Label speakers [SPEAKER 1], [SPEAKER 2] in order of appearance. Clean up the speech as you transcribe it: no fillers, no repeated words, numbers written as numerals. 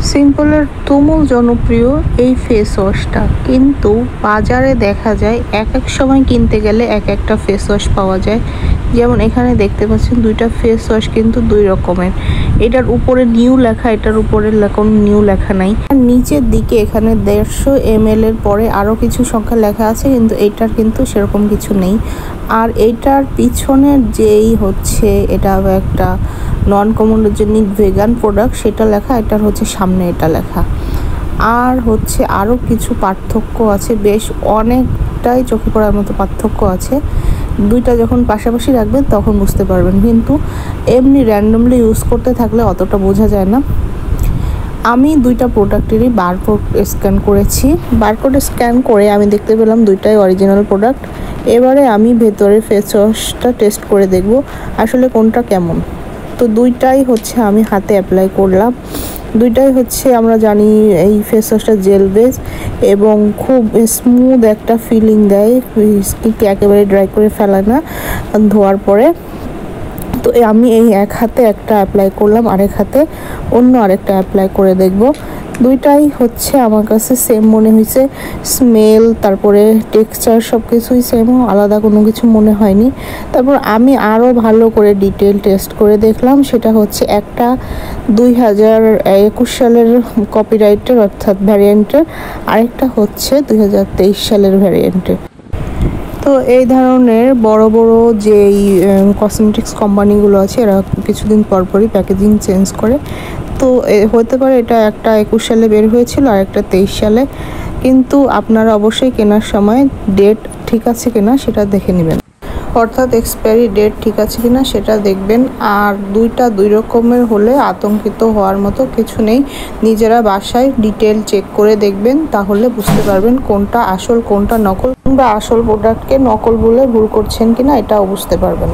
[SPEAKER 1] সিম্পলের তুমুল জনপ্রিয় এই ফেস ওয়াশটা, কিন্তু বাজারে দেখা যায় এক এক সময় কিনতে গেলে এক একটা ফেস ওয়াশ পাওয়া যায়। যেমন এখানে দেখতে পাচ্ছেন দুইটা ফেস ওয়াশ কিন্তু দুই রকমের। এটার উপরে নিউ লেখা, এটার উপরে কোনো নিউ লেখা নাই। আর নিচের দিকে এখানে 150 ml এর পরে আরও কিছু সংখ্যা লেখা আছে, কিন্তু এইটার কিন্তু সেরকম কিছু নেই। আর এইটার পিছনের যেই হচ্ছে এটা একটা নন কমোডোজেনিক ভেগান প্রোডাক্ট সেটা লেখা, এটার হচ্ছে সামনে এটা লেখা। আর হচ্ছে আরও কিছু পার্থক্য আছে, বেশ অনেকটাই চোখে পড়ার মতো পার্থক্য আছে। দুইটা যখন পাশাপাশি রাখবেন তখন বুঝতে পারবেন, কিন্তু এমনি র্যান্ডমলি ইউজ করতে থাকলে অতটা বোঝা যায় না। আমি দুইটা প্রোডাক্টেরই বারকোড স্ক্যান করেছি। বারকোড স্ক্যান করে আমি দেখতে পেলাম দুইটাই অরিজিনাল প্রোডাক্ট। এবারে আমি ভেতরে ফেস ওয়াশটা টেস্ট করে দেখব আসলে কোনটা কেমন। তো দুইটাই হচ্ছে আমি হাতে অ্যাপ্লাই করলাম। দুইটাই হচ্ছে আমরা জানি এই ফেস ওয়াশটা জেল বেস এবং খুব স্মুথ একটা ফিলিং দেয়, স্কিনকে একেবারে ড্রাই করে ফেলে না ধোয়ার পরে। তো আমি এই এক হাতে একটা অ্যাপ্লাই করলাম, আরেক হাতে অন্য আরেকটা অ্যাপ্লাই করে দেখব। দুইটাই হচ্ছে আমার কাছে সেম মনে হয়েছে, স্মেল তারপরে টেক্সচার সব কিছুই সেম, আলাদা কোনো কিছু মনে হয়নি। তারপর আমি আরও ভালো করে ডিটেল টেস্ট করে দেখলাম, সেটা হচ্ছে একটা 2021 সালের কপিরাইটের অর্থাৎ ভ্যারিয়েন্টের, আরেকটা হচ্ছে 2023 সালের ভ্যারিয়েন্টের। তো এই ধরনের বড় বড় যেই কসমেটিক্স কোম্পানিগুলো আছে এরা কিছুদিন পরপরই প্যাকেজিং চেঞ্জ করে। তো হতে পারে এটা একটা 21 সালে বের হয়েছিল আর একটা 23 সালে, কিন্তু আপনারা অবশ্যই কেনার সময় ডেট ঠিক আছে কিনা সেটা দেখে নেবেন, অর্থাৎ এক্সপায়ারি ডেট ঠিক আছে কিনা সেটা দেখবেন। আর দুইটা দুই রকমের হলে আতঙ্কিত হওয়ার মতো কিছু নেই, নিজেরা বাসায় ডিটেল চেক করে দেখবেন, তাহলে বুঝতে পারবেন কোনটা আসল কোনটা নকল, কিংবা আসল প্রোডাক্টকে নকল বলে ভুল করছেন কিনা এটাও বুঝতে পারবেন।